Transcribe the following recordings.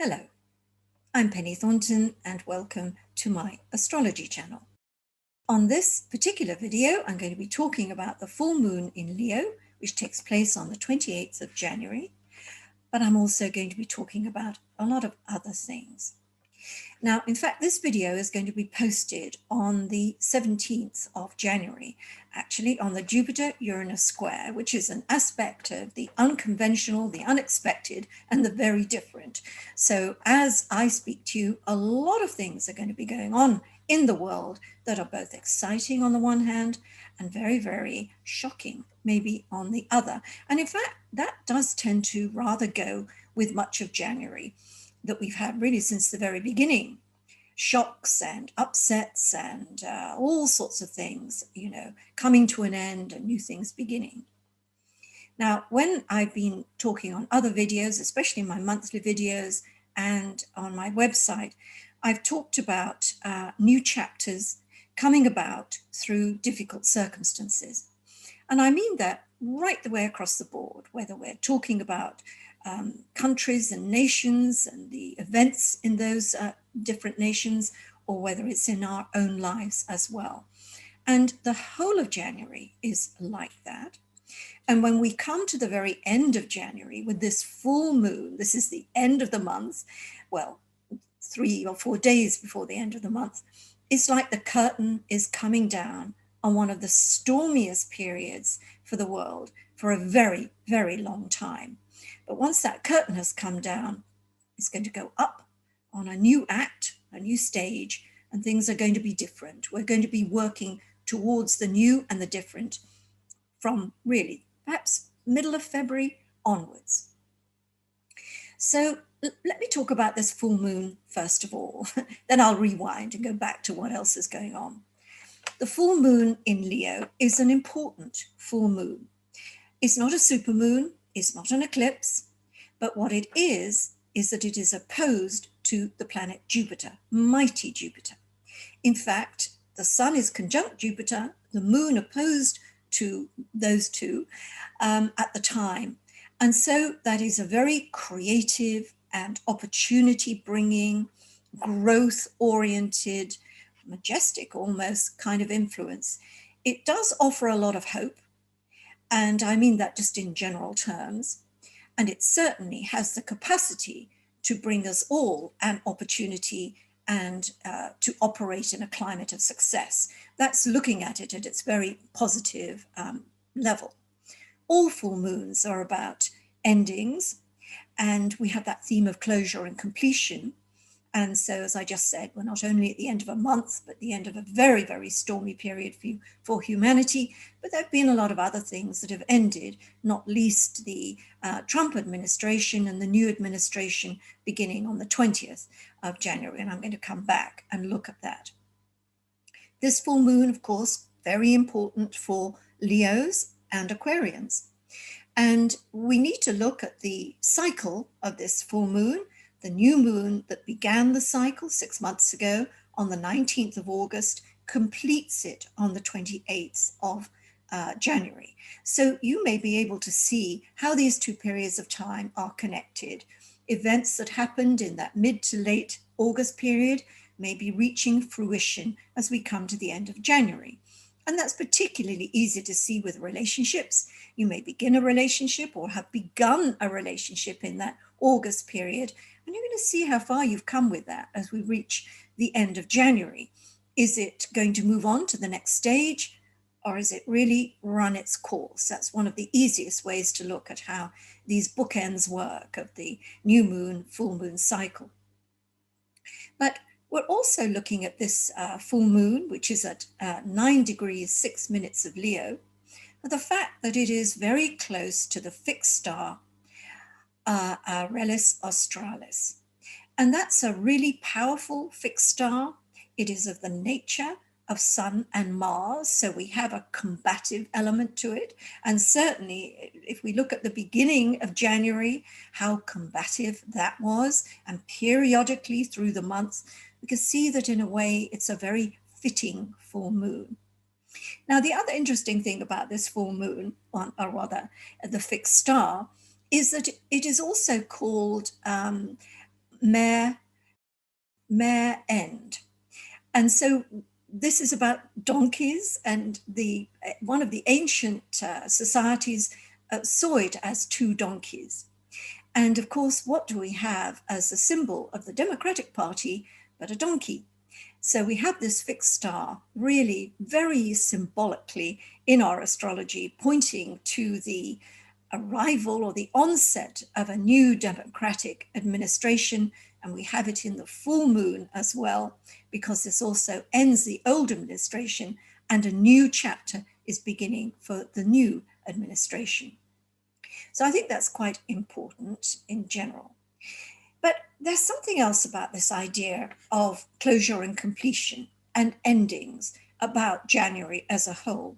Hello, I'm Penny Thornton and welcome to my astrology channel. On this particular video, I'm going to be talking about the full moon in Leo, which takes place on the 28th of January, but I'm also going to be talking about a lot of other things. Now, in fact, this video is going to be posted on the 17th of January, actually on the Jupiter-Uranus square, which is an aspect of the unconventional, the unexpected, and the very different. So as I speak to you, a lot of things are going to be going on in the world that are both exciting on the one hand and very, very shocking maybe on the other. And in fact, that does tend to rather go with much of January that we've had really since the very beginning. Shocks and upsets and all sorts of things, coming to an end and new things beginning. Now, when I've been talking on other videos, especially my monthly videos and on my website, I've talked about new chapters coming about through difficult circumstances. And I mean that right the way across the board, whether we're talking about countries and nations and the events in those different nations, or whether it's in our own lives as well. And the whole of January is like that. And when we come to the very end of January with this full moon, this is the end of the month, well, 3 or 4 days before the end of the month, it's like the curtain is coming down on one of the stormiest periods for the world for a very, very long time. But once that curtain has come down, it's going to go up on a new act, a new stage, and things are going to be different. We're going to be working towards the new and the different from really perhaps middle of February onwards. So let me talk about this full moon first of all, then I'll rewind and go back to what else is going on. The full moon in Leo is an important full moon. It's not a supermoon, it's not an eclipse, but what it is that it is opposed to the planet Jupiter, mighty Jupiter. In fact, the sun is conjunct Jupiter, the moon opposed to those two at the time. And so that is a very creative and opportunity bringing, growth oriented, majestic almost kind of influence. It does offer a lot of hope. And I mean that just in general terms. And it certainly has the capacity to bring us all an opportunity and to operate in a climate of success. That's looking at it at its very positive level. All full moons are about endings, and we have that theme of closure and completion. And so, as I just said, we're not only at the end of a month, but the end of a very, very stormy period for humanity. But there have been a lot of other things that have ended, not least the Trump administration and the new administration beginning on the 20th of January. And I'm going to come back and look at that. This full moon, of course, very important for Leos and Aquarians. And we need to look at the cycle of this full moon. The new moon that began the cycle 6 months ago on the 19th of August completes it on the 28th of January. So you may be able to see how these two periods of time are connected. Events that happened in that mid to late August period may be reaching fruition as we come to the end of January. And that's particularly easy to see with relationships. You may begin a relationship or have begun a relationship in that August period, and you're going to see how far you've come with that as we reach the end of January. Is it going to move on to the next stage, or is it really run its course? That's one of the easiest ways to look at how these bookends work of the new moon, full moon cycle. But we're also looking at this full moon, which is at 9 degrees 6 minutes of Leo, the fact that it is very close to the fixed star Aurelius Australis. And that's a really powerful fixed star. It is of the nature of Sun and Mars, so we have a combative element to it. And certainly, if we look at the beginning of January, how combative that was, and periodically through the months, we can see that in a way it's a very fitting full moon. Now, the other interesting thing about this full moon, or rather the fixed star, is that it is also called mare, mare end. And so this is about donkeys, and one of the ancient societies saw it as two donkeys. And of course, what do we have as a symbol of the Democratic Party but a donkey? So we have this fixed star, really very symbolically in our astrology, pointing to the arrival or the onset of a new democratic administration. And we have it in the full moon as well, because this also ends the old administration and a new chapter is beginning for the new administration. So I think that's quite important in general. But there's something else about this idea of closure and completion and endings about January as a whole.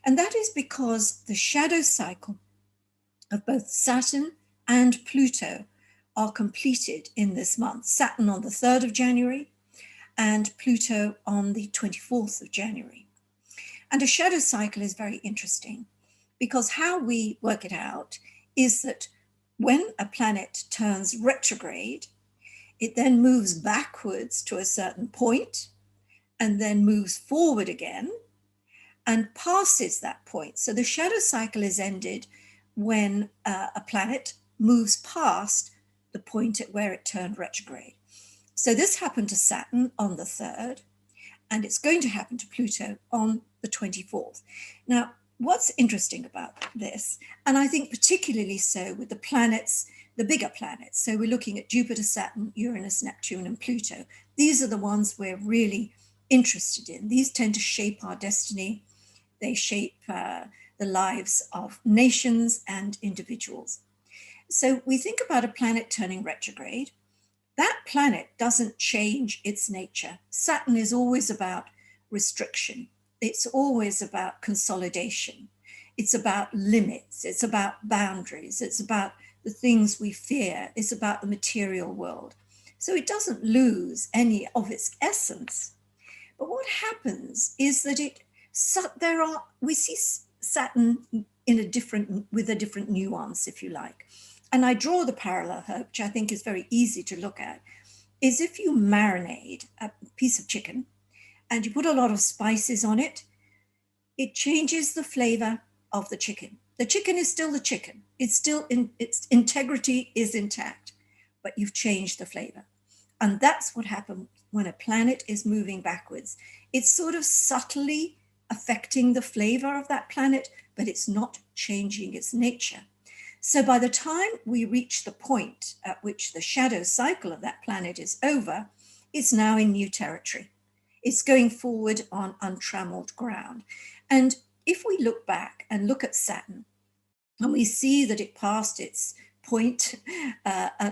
And that is because the shadow cycle of both Saturn and Pluto are completed in this month. Saturn on the 3rd of January and Pluto on the 24th of January. And a shadow cycle is very interesting because how we work it out is that when a planet turns retrograde, it then moves backwards to a certain point and then moves forward again and passes that point. So the shadow cycle is ended when a planet moves past the point at where it turned retrograde. So this happened to Saturn on the 3rd, and it's going to happen to Pluto on the 24th. Now, what's interesting about this, and I think particularly so with the planets, the bigger planets, so we're looking at Jupiter, Saturn, Uranus, Neptune, and Pluto. These are the ones we're really interested in. These tend to shape our destiny. They shape the lives of nations and individuals. So we think about a planet turning retrograde. That planet doesn't change its nature. Saturn is always about restriction. It's always about consolidation. It's about limits. It's about boundaries. It's about the things we fear. It's about the material world. So it doesn't lose any of its essence. But what happens is that we see Saturn with a different nuance, if you like. And I draw the parallel here, which I think is very easy to look at, is if you marinate a piece of chicken and you put a lot of spices on it, it changes the flavor of the chicken. The chicken is still the chicken. It's still its integrity is intact, but you've changed the flavor. And that's what happens when a planet is moving backwards. It's sort of subtly affecting the flavor of that planet, but it's not changing its nature. So by the time we reach the point at which the shadow cycle of that planet is over, it's now in new territory. It's going forward on untrammeled ground. And if we look back and look at Saturn, and we see that it passed its point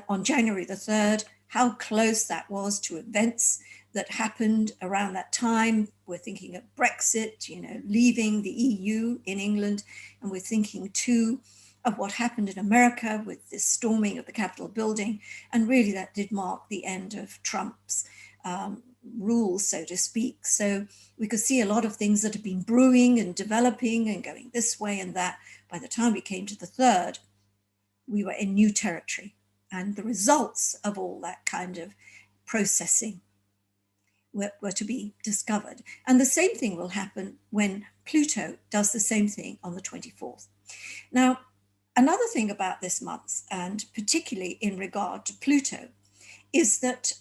on January the 3rd, how close that was to events that happened around that time. We're thinking of Brexit, leaving the EU in England, and we're thinking too of what happened in America with this storming of the Capitol building. And really that did mark the end of Trump's rule, so to speak. So we could see a lot of things that had been brewing and developing and going this way and that. By the time we came to the 3rd, we were in new territory. And the results of all that kind of processing were to be discovered. And the same thing will happen when Pluto does the same thing on the 24th. Now, another thing about this month, and particularly in regard to Pluto, is that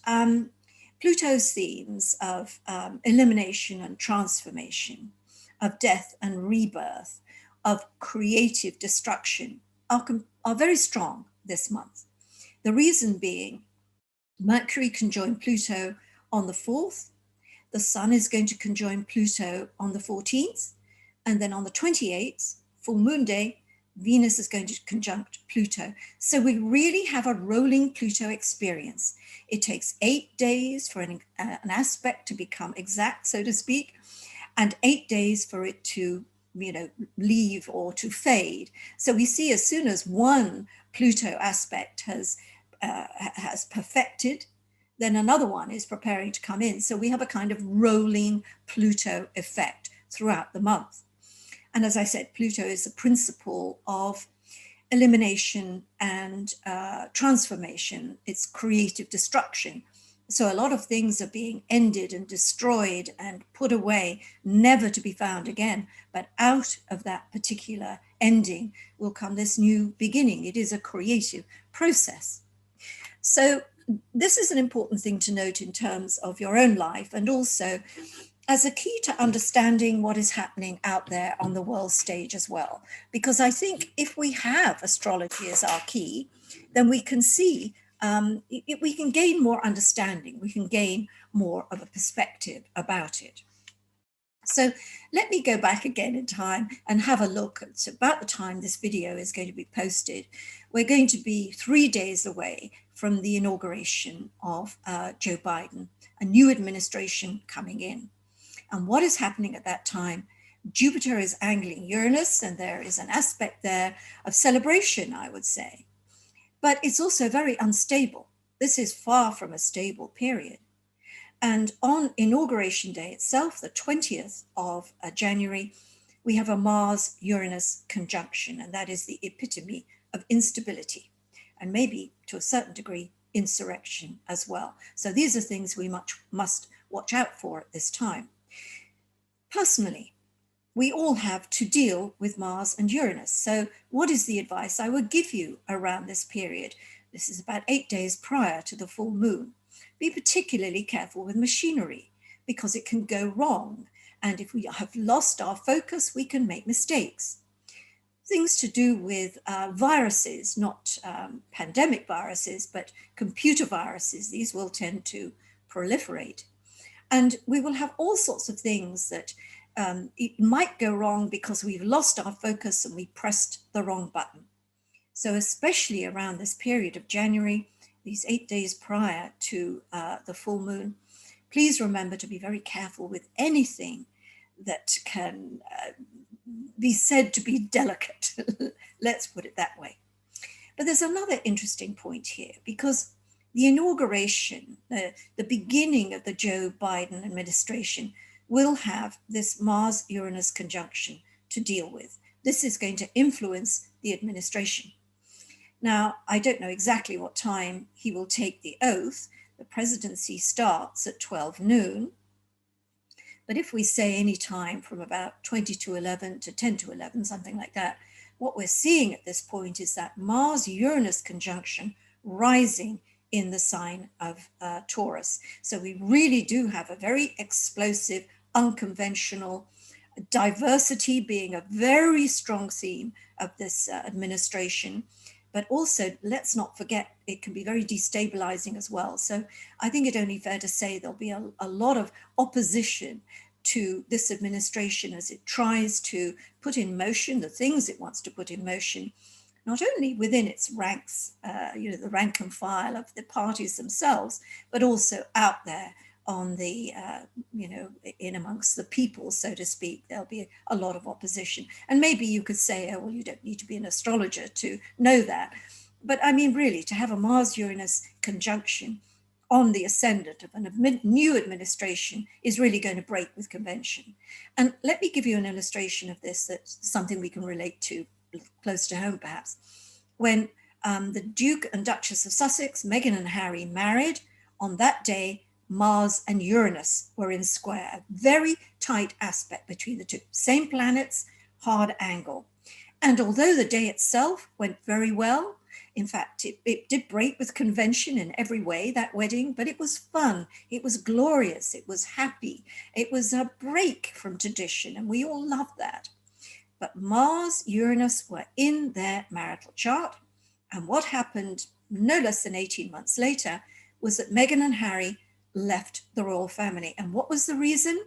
Pluto's themes of elimination and transformation, of death and rebirth, of creative destruction are very strong this month. The reason being, Mercury conjoined Pluto on the 4th, the Sun is going to conjoin Pluto on the 14th, and then on the 28th, full moon day, Venus is going to conjunct Pluto. So we really have a rolling Pluto experience. It takes 8 days for an aspect to become exact, so to speak, and 8 days for it to leave or to fade. So we see as soon as one Pluto aspect has perfected, then another one is preparing to come in. So we have a kind of rolling Pluto effect throughout the month. And as I said, Pluto is the principle of elimination and transformation. It's creative destruction. So a lot of things are being ended and destroyed and put away, never to be found again. But out of that particular ending will come this new beginning. It is a creative process. So this is an important thing to note in terms of your own life, and also as a key to understanding what is happening out there on the world stage as well. Because I think if we have astrology as our key, then we can see, we can gain more understanding, we can gain more of a perspective about it. So let me go back again in time and have a look at about the time this video is going to be posted. We're going to be 3 days away from the inauguration of Joe Biden, a new administration coming in. And what is happening at that time? Jupiter is angling Uranus, and there is an aspect there of celebration, I would say. But it's also very unstable. This is far from a stable period. And on Inauguration Day itself, the 20th of January, we have a Mars-Uranus conjunction, and that is the epitome of instability, and maybe to a certain degree, insurrection as well. So these are things we must watch out for at this time. Personally, we all have to deal with Mars and Uranus. So what is the advice I would give you around this period? This is about 8 days prior to the full moon. Be particularly careful with machinery because it can go wrong. And if we have lost our focus, we can make mistakes. Things to do with viruses, not pandemic viruses, but computer viruses. These will tend to proliferate. And we will have all sorts of things that it might go wrong because we've lost our focus and we pressed the wrong button. So especially around this period of January, these 8 days prior to the full moon, please remember to be very careful with anything that can be said to be delicate. Let's put it that way. But there's another interesting point here, because the inauguration, the beginning of the Joe Biden administration, will have this Mars-Uranus conjunction to deal with. This is going to influence the administration. Now, I don't know exactly what time he will take the oath. The presidency starts at 12 noon. But if we say any time from about 20 to 11 to 10 to 11, something like that, what we're seeing at this point is that Mars-Uranus conjunction rising in the sign of Taurus. So we really do have a very explosive, unconventional, diversity being a very strong theme of this administration. But also, let's not forget, it can be very destabilizing as well. So I think it's only fair to say there'll be a lot of opposition to this administration as it tries to put in motion the things it wants to put in motion, not only within its ranks, the rank and file of the parties themselves, but also out there on the, in amongst the people, so to speak. There'll be a lot of opposition. And maybe you could say, oh, well, you don't need to be an astrologer to know that. But I mean, really, to have a Mars-Uranus conjunction on the ascendant of a new administration is really going to break with convention. And let me give you an illustration of this, that's something we can relate to close to home, perhaps. When the Duke and Duchess of Sussex, Meghan and Harry, married, on that day, Mars and Uranus were in square, a very tight aspect between the two. Same planets, hard angle. And although the day itself went very well, in fact, it did break with convention in every way, that wedding, but it was fun, it was glorious, it was happy, it was a break from tradition, and we all loved that. But Mars, Uranus were in their marital chart, and what happened no less than 18 months later was that Meghan and Harry left the royal family. And what was the reason?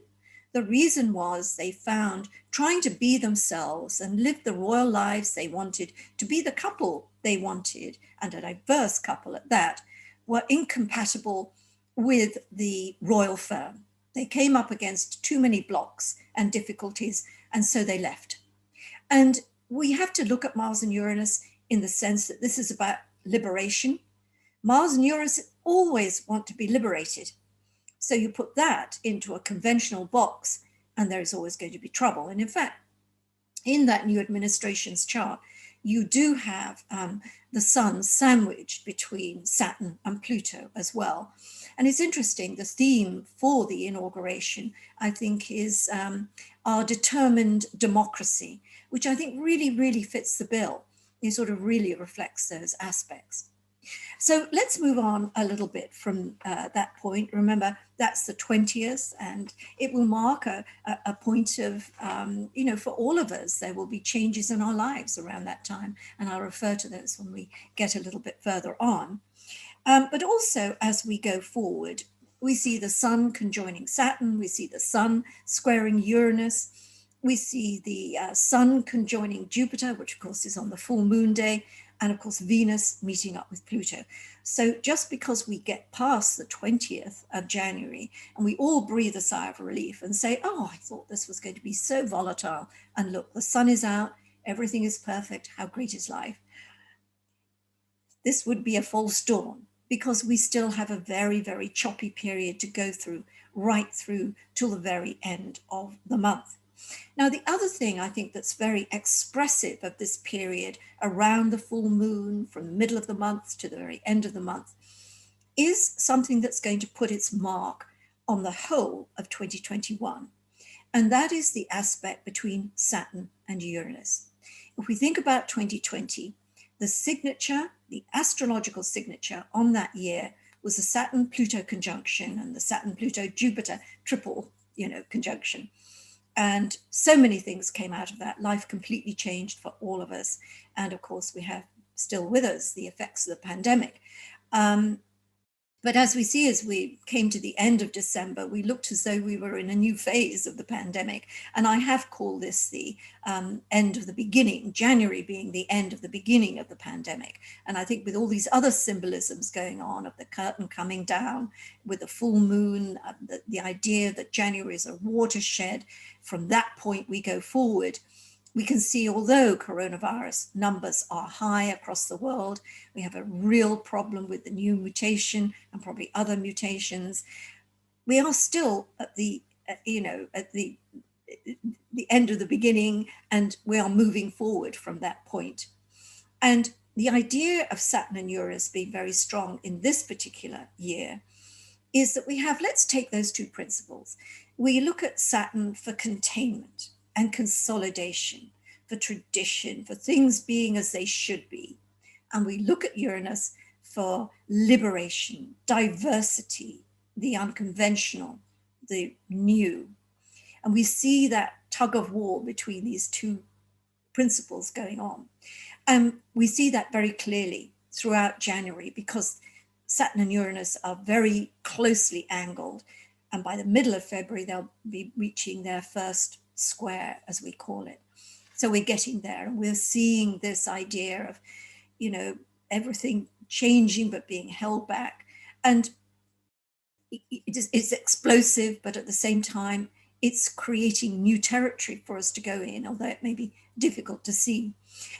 The reason was they found trying to be themselves and live the royal lives they wanted, to be the couple they wanted, and a diverse couple at that, were incompatible with the royal firm. They came up against too many blocks and difficulties, and so they left. And we have to look at Mars and Uranus in the sense that this is about liberation. Mars and Uranus always want to be liberated. So you put that into a conventional box and there is always going to be trouble. And in fact, in that new administration's chart, you do have the sun sandwiched between Saturn and Pluto as well. And it's interesting, the theme for the inauguration, I think, is our determined democracy, which I think really, really fits the bill. It sort of really reflects those aspects. So let's move on a little bit from that point. Remember, that's the 20th, and it will mark a point of, for all of us, there will be changes in our lives around that time. And I'll refer to those when we get a little bit further on. But also, as we go forward, we see the sun conjoining Saturn, we see the sun squaring Uranus, we see the sun conjoining Jupiter, which of course is on the full moon day, and of course Venus meeting up with Pluto. So just because we get past the 20th of January and we all breathe a sigh of relief and say, oh, I thought this was going to be so volatile, and look, the sun is out, everything is perfect, how great is life? This would be a false dawn, because we still have a very, very choppy period to go through, right through till the very end of the month. Now, the other thing I think that's very expressive of this period around the full moon, from the middle of the month to the very end of the month, is something that's going to put its mark on the whole of 2021. And that is the aspect between Saturn and Uranus. If we think about 2020, the signature, the astrological signature on that year was the Saturn-Pluto conjunction and the Saturn-Pluto-Jupiter triple, conjunction. And so many things came out of that. Life completely changed for all of us. And of course, we have still with us the effects of the pandemic. But as we see, as we came to the end of December, we looked as though we were in a new phase of the pandemic. And I have called this the end of the beginning, January being the end of the beginning of the pandemic. And I think with all these other symbolisms going on, of the curtain coming down, with the full moon, the idea that January is a watershed, from that point we go forward, we can see, although coronavirus numbers are high across the world, we have a real problem with the new mutation and probably other mutations. We are still at the end of the beginning, and we are moving forward from that point. And the idea of Saturn and Uranus being very strong in this particular year is that we have, let's take those two principles. We look at Saturn for containment and consolidation, for tradition, for things being as they should be. And we look at Uranus for liberation, diversity, the unconventional, the new. And we see that tug of war between these two principles going on. And we see that very clearly throughout January, because Saturn and Uranus are very closely angled. And by the middle of February, they'll be reaching their first square, as we call it. So we're getting there, and we're seeing this idea of, everything changing but being held back. And it's explosive, but at the same time, it's creating new territory for us to go in, although it may be difficult to see.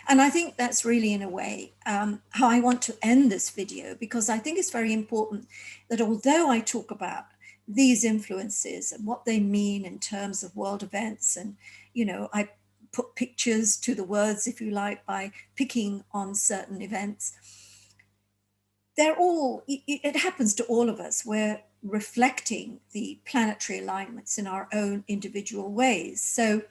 And I think that's really, in a way, how I want to end this video, because I think it's very important that although I talk about these influences and what they mean in terms of world events, and I put pictures to the words, if you like, by picking on certain events, they're all, it happens to all of us. We're reflecting the planetary alignments in our own individual ways. So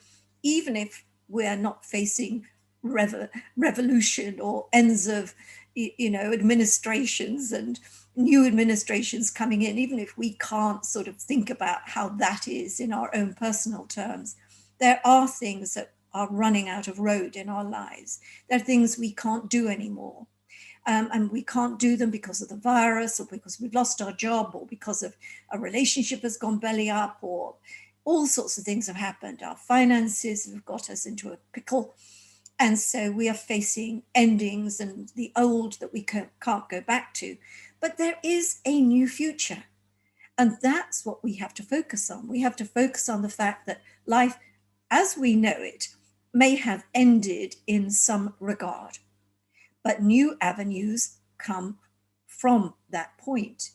even if we're not facing revolution or ends of administrations and new administrations coming in, even if we can't sort of think about how that is in our own personal terms, there are things that are running out of road in our lives. There are things we can't do anymore. And we can't do them because of the virus, or because we've lost our job, or because of a relationship has gone belly up, or all sorts of things have happened. Our finances have got us into a pickle. And so we are facing endings and the old that we can't go back to. But there is a new future. And that's what we have to focus on. We have to focus on the fact that life, as we know it, may have ended in some regard. But new avenues come from that point.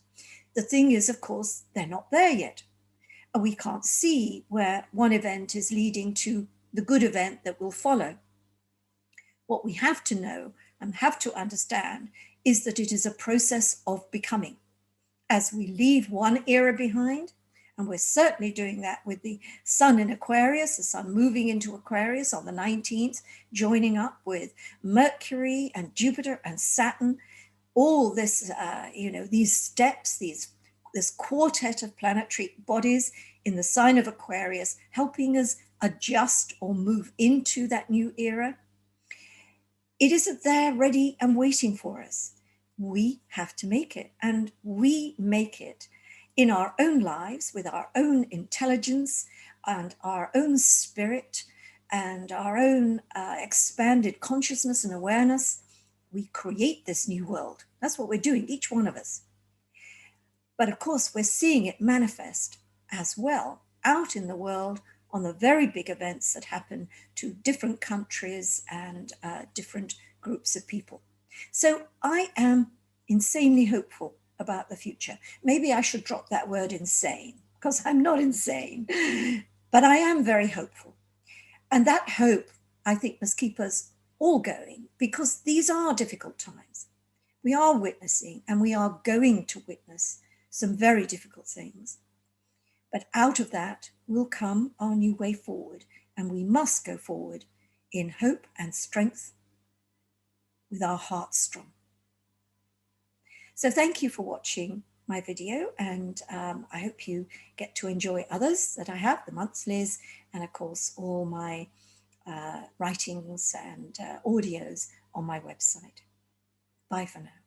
The thing is, of course, they're not there yet. And we can't see where one event is leading to the good event that will follow. What we have to know and have to understand is that it is a process of becoming. As we leave one era behind, and we're certainly doing that with the sun in Aquarius, the sun moving into Aquarius on the 19th, joining up with Mercury and Jupiter and Saturn, all this, these steps, this quartet of planetary bodies in the sign of Aquarius, helping us adjust or move into that new era. It isn't there ready and waiting for us. We have to make it, and we make it in our own lives with our own intelligence and our own spirit and our own expanded consciousness and awareness. We create this new world. That's what we're doing, each one of us. But of course, we're seeing it manifest as well out in the world on the very big events that happen to different countries and different groups of people. So I am insanely hopeful about the future. Maybe I should drop that word insane, because I'm not insane, but I am very hopeful. And that hope, I think, must keep us all going, because these are difficult times. We are witnessing, and we are going to witness some very difficult things. But out of that will come our new way forward, and we must go forward in hope and strength with our hearts strong. So thank you for watching my video, and I hope you get to enjoy others that I have, the monthlies, and of course all my writings and audios on my website. Bye for now.